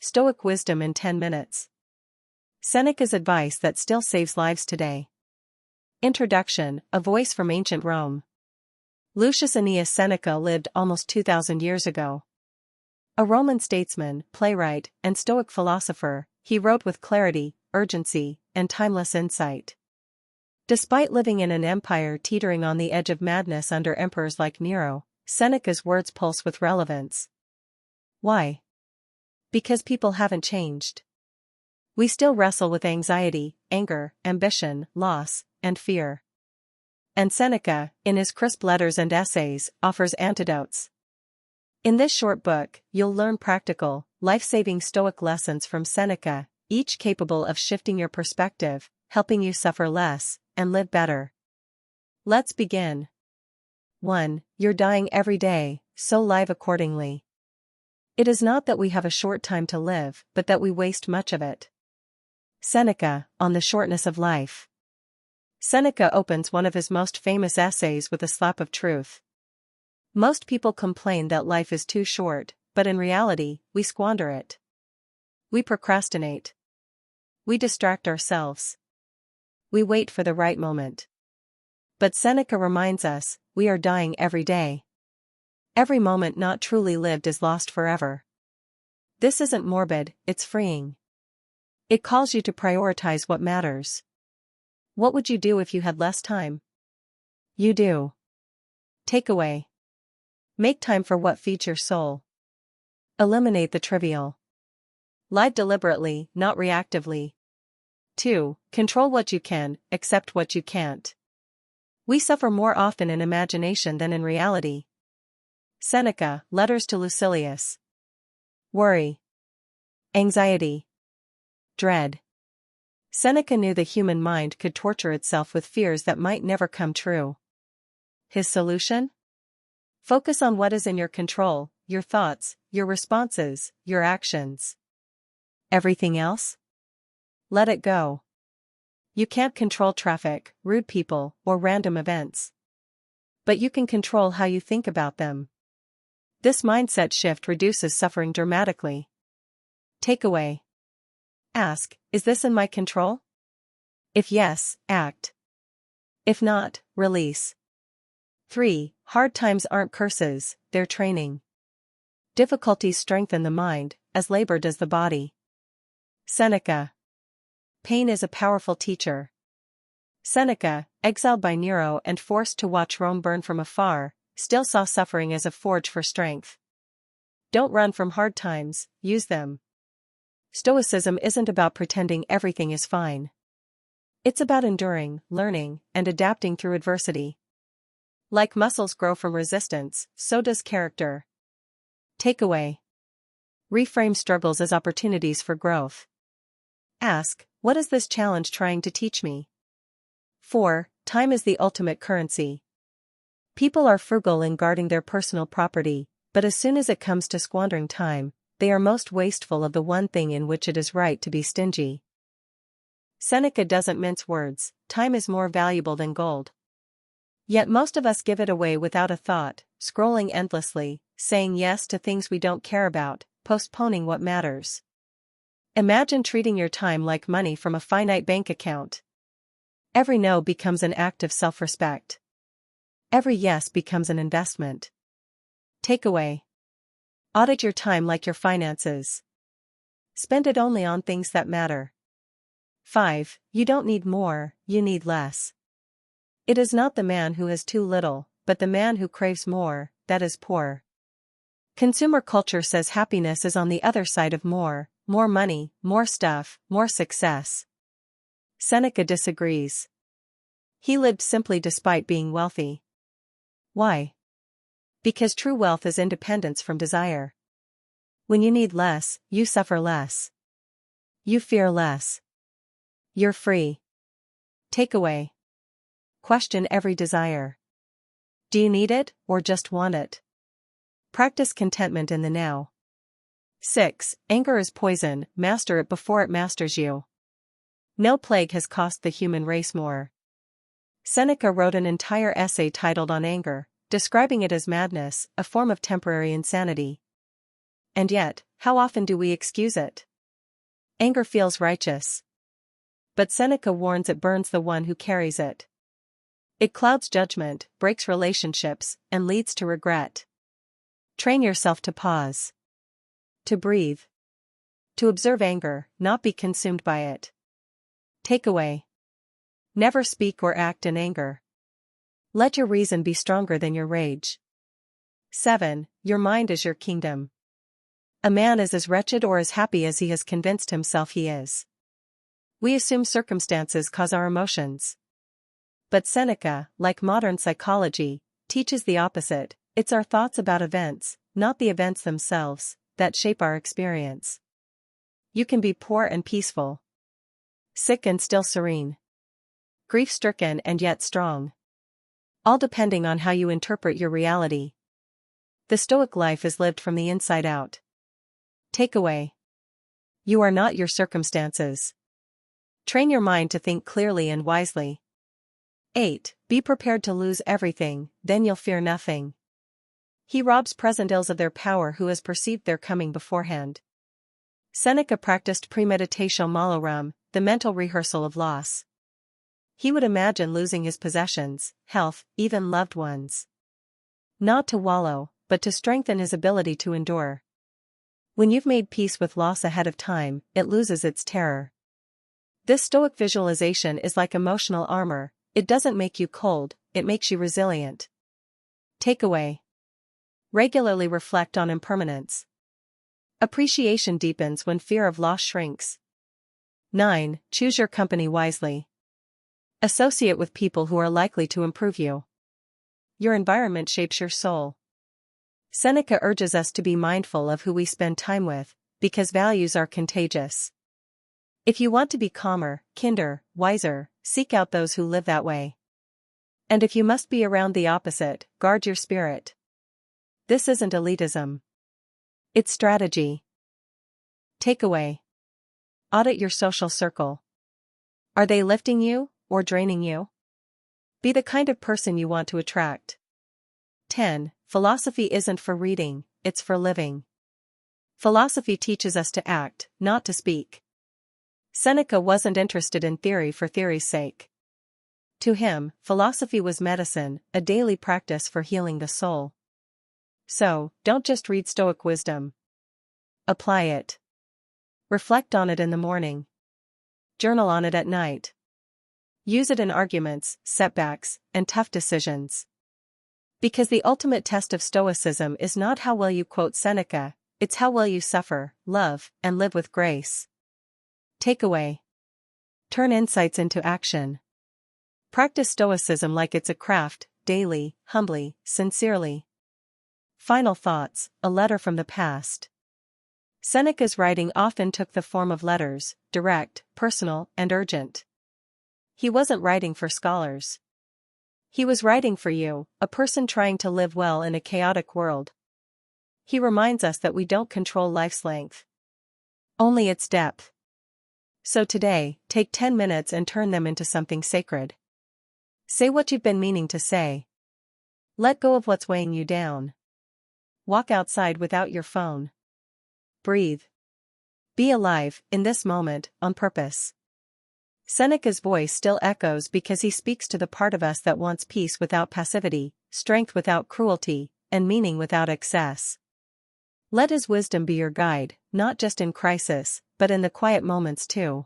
Stoic wisdom in 10 minutes. Seneca's advice that still saves lives today. Introduction, a voice from ancient Rome. Lucius Annaeus Seneca lived almost 2,000 years ago. A Roman statesman, playwright, and Stoic philosopher, he wrote with clarity, urgency, and timeless insight. Despite living in an empire teetering on the edge of madness under emperors like Nero, Seneca's words pulse with relevance. Why? Because people haven't changed. We still wrestle with anxiety, anger, ambition, loss, and fear. And Seneca, in his crisp letters and essays, offers antidotes. In this short book, you'll learn practical, life-saving Stoic lessons from Seneca, each capable of shifting your perspective, helping you suffer less, and live better. Let's begin. 1. You're dying every day, so live accordingly. It is not that we have a short time to live, but that we waste much of it. Seneca, on the shortness of life. Seneca opens one of his most famous essays with a slap of truth. Most people complain that life is too short, but in reality, we squander it. We procrastinate. We distract ourselves. We wait for the right moment. But Seneca reminds us, we are dying every day. Every moment not truly lived is lost forever. This isn't morbid, it's freeing. It calls you to prioritize what matters. What would you do if you had less time? You do. Takeaway. Make time for what feeds your soul. Eliminate the trivial. Live deliberately, not reactively. 2. Control what you can, accept what you can't. We suffer more often in imagination than in reality. Seneca, Letters to Lucilius. Worry. Anxiety. Dread. Seneca knew the human mind could torture itself with fears that might never come true. His solution? Focus on what is in your control, your thoughts, your responses, your actions. Everything else? Let it go. You can't control traffic, rude people, or random events. But you can control how you think about them. This mindset shift reduces suffering dramatically. Takeaway. Ask, is this in my control? If yes, act. If not, release. 3. Hard times aren't curses, they're training. Difficulties strengthen the mind, as labor does the body. Seneca. Pain is a powerful teacher. Seneca, exiled by Nero and forced to watch Rome burn from afar, still saw suffering as a forge for strength. Don't run from hard times, use them. Stoicism isn't about pretending everything is fine. It's about enduring, learning, and adapting through adversity. Like muscles grow from resistance, so does character. Takeaway. Reframe struggles as opportunities for growth. Ask, what is this challenge trying to teach me? 4. Time is the ultimate currency. People are frugal in guarding their personal property, but as soon as it comes to squandering time, they are most wasteful of the one thing in which it is right to be stingy. Seneca doesn't mince words, time is more valuable than gold. Yet most of us give it away without a thought, scrolling endlessly, saying yes to things we don't care about, postponing what matters. Imagine treating your time like money from a finite bank account. Every no becomes an act of self-respect. Every yes becomes an investment. Takeaway. Audit your time like your finances. Spend it only on things that matter. 5. You don't need more, you need less. It is not the man who has too little, but the man who craves more, that is poor. Consumer culture says happiness is on the other side of more money, more stuff, more success. Seneca disagrees. He lived simply despite being wealthy. Why? Because true wealth is independence from desire. When you need less, you suffer less. You fear less. You're free. Takeaway. Question every desire. Do you need it, or just want it? Practice contentment in the now. 6. Anger is poison, master it before it masters you. No plague has cost the human race more. Seneca wrote an entire essay titled On Anger, describing it as madness, a form of temporary insanity. And yet, How often do we excuse it? Anger feels righteous. But Seneca warns it burns the one who carries it. It clouds judgment, breaks relationships, and leads to regret. Train yourself to pause. To breathe. To observe anger, not be consumed by it. Takeaway. Never speak or act in anger. Let your reason be stronger than your rage. 7. Your mind is your kingdom. A man is as wretched or as happy as he has convinced himself he is. We assume circumstances cause our emotions. But Seneca, like modern psychology, teaches the opposite. It's our thoughts about events, not the events themselves, that shape our experience. You can be poor and peaceful. Sick and still serene. Grief-stricken and yet strong. All depending on how you interpret your reality. The Stoic life is lived from the inside out. Takeaway. You are not your circumstances. Train your mind to think clearly and wisely. 8. Be prepared to lose everything, then you'll fear nothing. He robs present ills of their power who has perceived their coming beforehand. Seneca practiced premeditatio malorum, the mental rehearsal of loss. He would imagine losing his possessions, health, even loved ones. Not to wallow, but to strengthen his ability to endure. When you've made peace with loss ahead of time, it loses its terror. This Stoic visualization is like emotional armor. It doesn't make you cold, it makes you resilient. Takeaway. Regularly reflect on impermanence. Appreciation deepens when fear of loss shrinks. 9. Choose your company wisely. Associate with people who are likely to improve you. Your environment shapes your soul. Seneca urges us to be mindful of who we spend time with, because values are contagious. If you want to be calmer, kinder, wiser, seek out those who live that way. And if you must be around the opposite, guard your spirit. This isn't elitism. It's strategy. Takeaway. Audit your social circle. Are they lifting you, or draining you? Be the kind of person you want to attract. 10. Philosophy isn't for reading, it's for living. Philosophy teaches us to act, not to speak. Seneca wasn't interested in theory for theory's sake. To him, philosophy was medicine, a daily practice for healing the soul. So, don't just read Stoic wisdom. Apply it. Reflect on it in the morning. Journal on it at night. Use it in arguments, setbacks, and tough decisions. Because the ultimate test of Stoicism is not how well you quote Seneca, it's how well you suffer, love, and live with grace. Takeaway. Turn insights into action. Practice Stoicism like it's a craft, daily, humbly, sincerely. Final thoughts, a letter from the past. Seneca's writing often took the form of letters, direct, personal, and urgent. He wasn't writing for scholars. He was writing for you, a person trying to live well in a chaotic world. He reminds us that we don't control life's length. Only its depth. So today, take 10 minutes and turn them into something sacred. Say what you've been meaning to say. Let go of what's weighing you down. Walk outside without your phone. Breathe. Be alive, in this moment, on purpose. Seneca's voice still echoes because he speaks to the part of us that wants peace without passivity, strength without cruelty, and meaning without excess. Let his wisdom be your guide, not just in crisis, but in the quiet moments too.